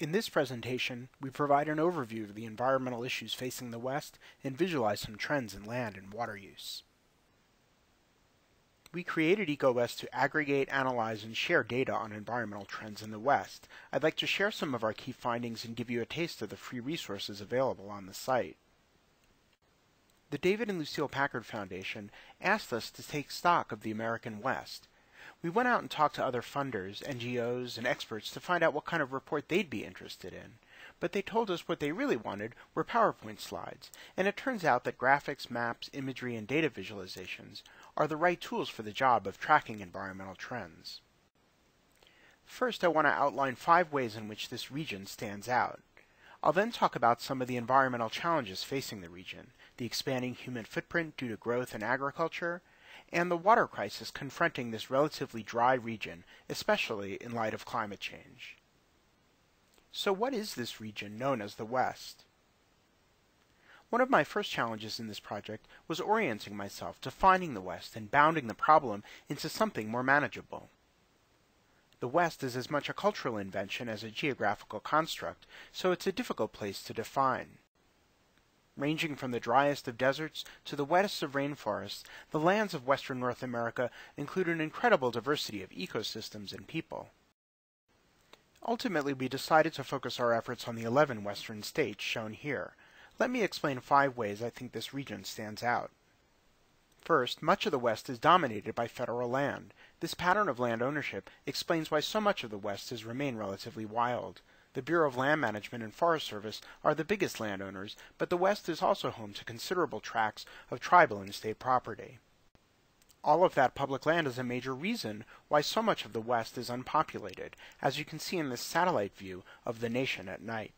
In this presentation, we provide an overview of the environmental issues facing the West and visualize some trends in land and water use. We created EcoWest to aggregate, analyze, and share data on environmental trends in the West. I'd like to share some of our key findings and give you a taste of the free resources available on the site. The David and Lucille Packard Foundation asked us to take stock of the American West. We went out and talked to other funders, NGOs, and experts to find out what kind of report they'd be interested in. But they told us what they really wanted were PowerPoint slides, and it turns out that graphics, maps, imagery, and data visualizations are the right tools for the job of tracking environmental trends. First, I want to outline 5 ways in which this region stands out. I'll then talk about some of the environmental challenges facing the region, the expanding human footprint due to growth in agriculture, and the water crisis confronting this relatively dry region, especially in light of climate change. So what is this region known as the West? One of my first challenges in this project was orienting myself, defining the West, and bounding the problem into something more manageable. The West is as much a cultural invention as a geographical construct, so it's a difficult place to define. Ranging from the driest of deserts to the wettest of rainforests, the lands of western North America include an incredible diversity of ecosystems and people. Ultimately, we decided to focus our efforts on the 11 western states shown here. Let me explain 5 ways I think this region stands out. First, much of the West is dominated by federal land. This pattern of land ownership explains why so much of the West has remained relatively wild. The Bureau of Land Management and Forest Service are the biggest landowners, but the West is also home to considerable tracts of tribal and state property. All of that public land is a major reason why so much of the West is unpopulated, as you can see in this satellite view of the nation at night.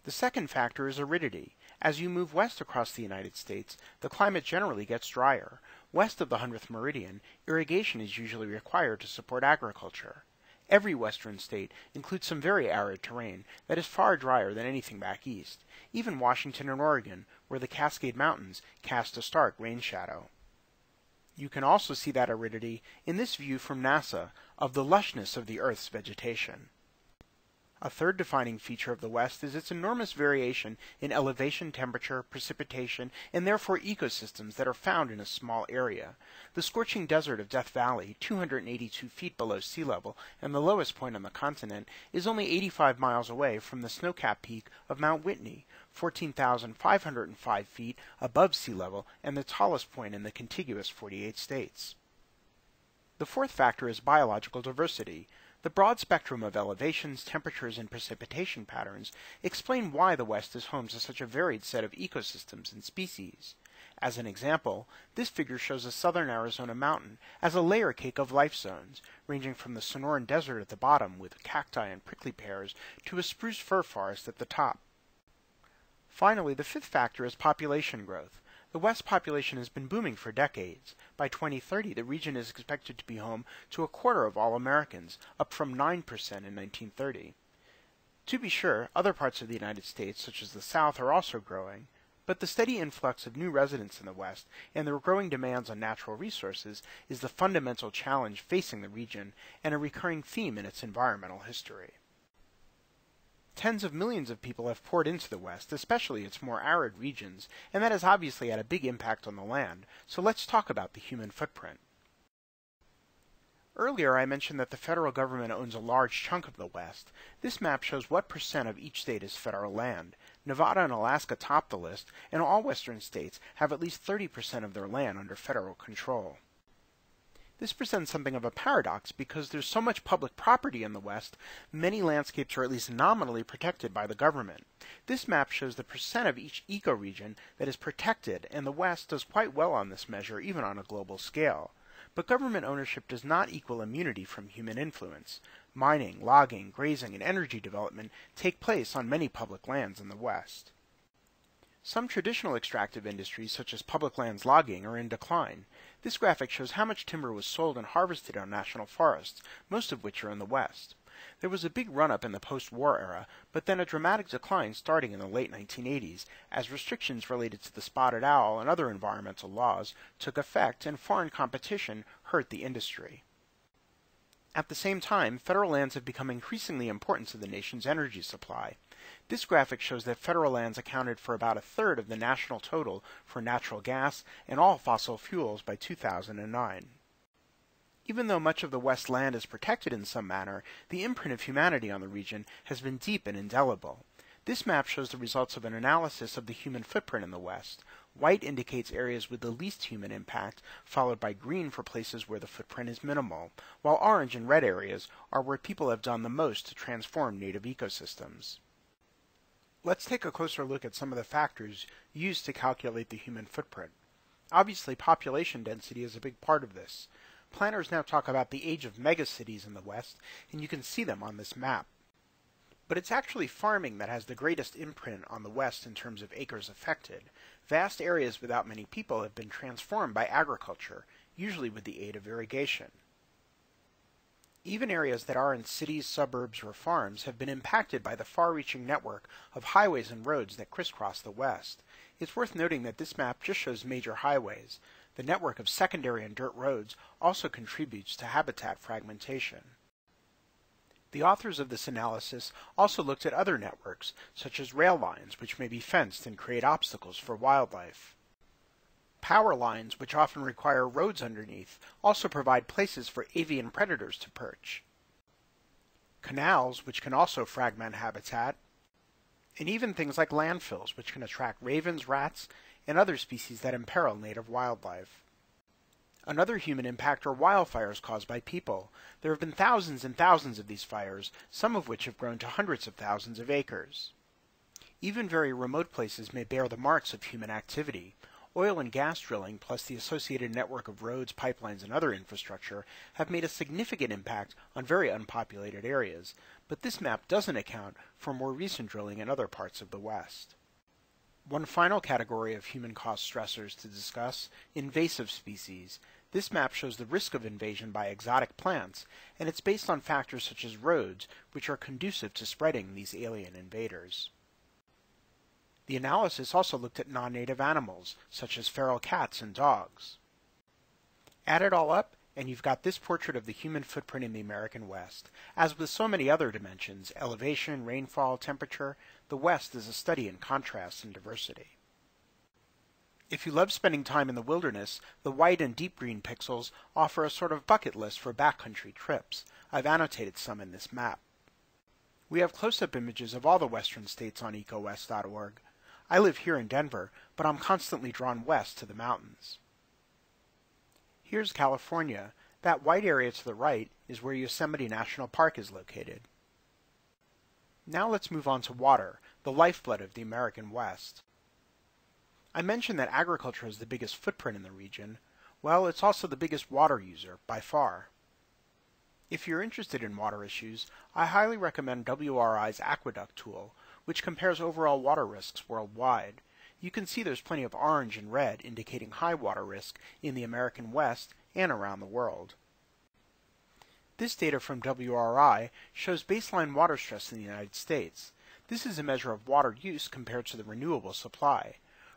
The second factor is aridity. As you move west across the United States, the climate generally gets drier. West of the 100th meridian, irrigation is usually required to support agriculture. Every western state includes some very arid terrain that is far drier than anything back east, even Washington and Oregon, where the Cascade Mountains cast a stark rain shadow. You can also see that aridity in this view from NASA of the lushness of the Earth's vegetation. A third defining feature of the West is its enormous variation in elevation, temperature, precipitation, and therefore ecosystems that are found in a small area. The scorching desert of Death Valley, 282 feet below sea level, and the lowest point on the continent, is only 85 miles away from the snow-capped peak of Mount Whitney, 14,505 feet above sea level, and the tallest point in the contiguous 48 states. The fourth factor is biological diversity. The broad spectrum of elevations, temperatures, and precipitation patterns explain why the West is home to such a varied set of ecosystems and species. As an example, this figure shows a southern Arizona mountain as a layer cake of life zones, ranging from the Sonoran Desert at the bottom with cacti and prickly pears to a spruce fir forest at the top. Finally, the fifth factor is population growth. The West population has been booming for decades. By 2030, the region is expected to be home to a quarter of all Americans, up from 9% in 1930. To be sure, other parts of the United States, such as the South, are also growing, but the steady influx of new residents in the West and the growing demands on natural resources is the fundamental challenge facing the region and a recurring theme in its environmental history. Tens of millions of people have poured into the West, especially its more arid regions, and that has obviously had a big impact on the land, so let's talk about the human footprint. Earlier I mentioned that the federal government owns a large chunk of the West. This map shows what % of each state is federal land. Nevada and Alaska top the list, and all western states have at least 30% of their land under federal control. This presents something of a paradox because there's so much public property in the West, many landscapes are at least nominally protected by the government. This map shows the % of each ecoregion that is protected, and the West does quite well on this measure even on a global scale. But government ownership does not equal immunity from human influence. Mining, logging, grazing, and energy development take place on many public lands in the West. Some traditional extractive industries, such as public lands logging, are in decline. This graphic shows how much timber was sold and harvested on national forests, most of which are in the West. There was a big run-up in the post-war era, but then a dramatic decline starting in the late 1980s, as restrictions related to the spotted owl and other environmental laws took effect and foreign competition hurt the industry. At the same time, federal lands have become increasingly important to the nation's energy supply. This graphic shows that federal lands accounted for about a third of the national total for natural gas and all fossil fuels by 2009. Even though much of the West land is protected in some manner, the imprint of humanity on the region has been deep and indelible. This map shows the results of an analysis of the human footprint in the West. White indicates areas with the least human impact, followed by green for places where the footprint is minimal, while orange and red areas are where people have done the most to transform native ecosystems. Let's take a closer look at some of the factors used to calculate the human footprint. Obviously, population density is a big part of this. Planners now talk about the age of megacities in the West, and you can see them on this map. But it's actually farming that has the greatest imprint on the West in terms of acres affected. Vast areas without many people have been transformed by agriculture, usually with the aid of irrigation. Even areas that are in cities, suburbs, or farms have been impacted by the far-reaching network of highways and roads that crisscross the West. It's worth noting that this map just shows major highways. The network of secondary and dirt roads also contributes to habitat fragmentation. The authors of this analysis also looked at other networks, such as rail lines, which may be fenced and create obstacles for wildlife. Power lines, which often require roads underneath, also provide places for avian predators to perch. Canals, which can also fragment habitat, and even things like landfills, which can attract ravens, rats, and other species that imperil native wildlife. Another human impact are wildfires caused by people. There have been thousands and thousands of these fires, some of which have grown to hundreds of thousands of acres. Even very remote places may bear the marks of human activity. Oil and gas drilling, plus the associated network of roads, pipelines, and other infrastructure, have made a significant impact on very unpopulated areas, but this map doesn't account for more recent drilling in other parts of the West. One final category of human cost stressors to discuss: invasive species. This map shows the risk of invasion by exotic plants, and it's based on factors such as roads, which are conducive to spreading these alien invaders. The analysis also looked at non-native animals, such as feral cats and dogs. Add it all up, and you've got this portrait of the human footprint in the American West. As with so many other dimensions, elevation, rainfall, temperature, the West is a study in contrast and diversity. If you love spending time in the wilderness, the white and deep green pixels offer a sort of bucket list for backcountry trips. I've annotated some in this map. We have close-up images of all the western states on EcoWest.org. I live here in Denver, but I'm constantly drawn west to the mountains. Here's California. That white area to the right is where Yosemite National Park is located. Now let's move on to water, the lifeblood of the American West. I mentioned that agriculture has the biggest footprint in the region. Well, it's also the biggest water user, by far. If you're interested in water issues, I highly recommend WRI's Aqueduct tool, which compares overall water risks worldwide. You can see there's plenty of orange and red indicating high water risk in the American West and around the world. This data from WRI shows baseline water stress in the United States. This is a measure of water use compared to the renewable supply.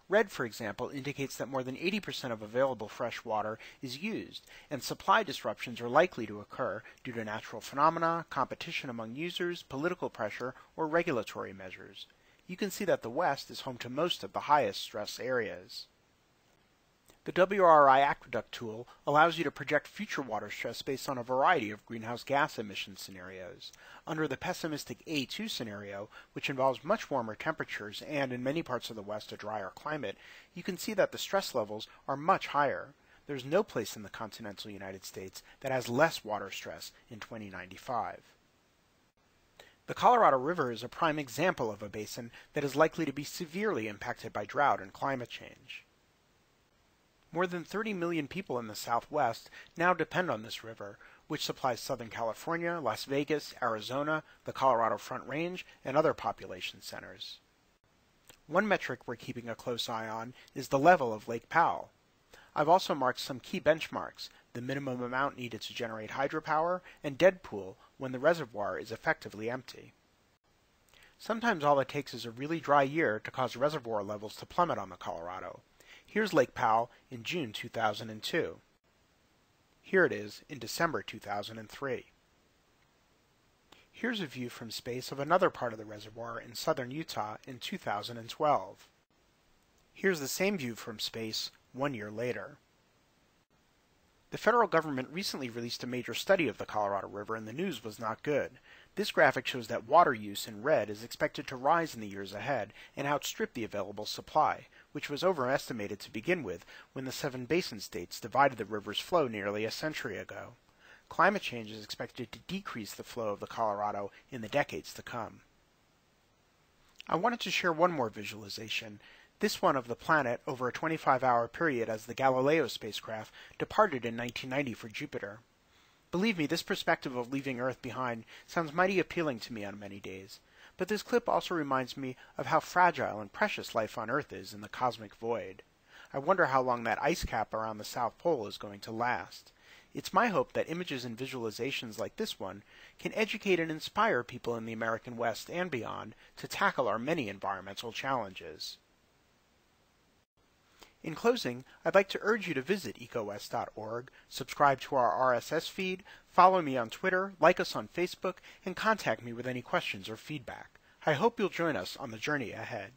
Red, for example, indicates that more than 80% of available fresh water is used, and supply disruptions are likely to occur due to natural phenomena, competition among users, political pressure, or regulatory measures. You can see that the West is home to most of the highest stress areas. The WRI Aqueduct tool allows you to project future water stress based on a variety of greenhouse gas emission scenarios. Under the pessimistic A2 scenario, which involves much warmer temperatures and, in many parts of the West, a drier climate, you can see that the stress levels are much higher. There's no place in the continental United States that has less water stress in 2095. The Colorado River is a prime example of a basin that is likely to be severely impacted by drought and climate change. More than 30 million people in the Southwest now depend on this river, which supplies Southern California, Las Vegas, Arizona, the Colorado Front Range, and other population centers. One metric we're keeping a close eye on is the level of Lake Powell. I've also marked some key benchmarks: the minimum amount needed to generate hydropower, and dead pool when the reservoir is effectively empty. Sometimes all it takes is a really dry year to cause reservoir levels to plummet on the Colorado. Here's Lake Powell in June 2002. Here it is in December 2003. Here's a view from space of another part of the reservoir in southern Utah in 2012. Here's the same view from space 1 year later. The federal government recently released a major study of the Colorado River, and the news was not good. This graphic shows that water use in red is expected to rise in the years ahead and outstrip the available supply, which was overestimated to begin with when the 7 basin states divided the river's flow nearly a century ago. Climate change is expected to decrease the flow of the Colorado in the decades to come. I wanted to share one more visualization, this one of the planet over a 25-hour period as the Galileo spacecraft departed in 1990 for Jupiter. Believe me, this perspective of leaving Earth behind sounds mighty appealing to me on many days, but this clip also reminds me of how fragile and precious life on Earth is in the cosmic void. I wonder how long that ice cap around the South Pole is going to last. It's my hope that images and visualizations like this one can educate and inspire people in the American West and beyond to tackle our many environmental challenges. In closing, I'd like to urge you to visit EcoWest.org, subscribe to our RSS feed, follow me on Twitter, like us on Facebook, and contact me with any questions or feedback. I hope you'll join us on the journey ahead.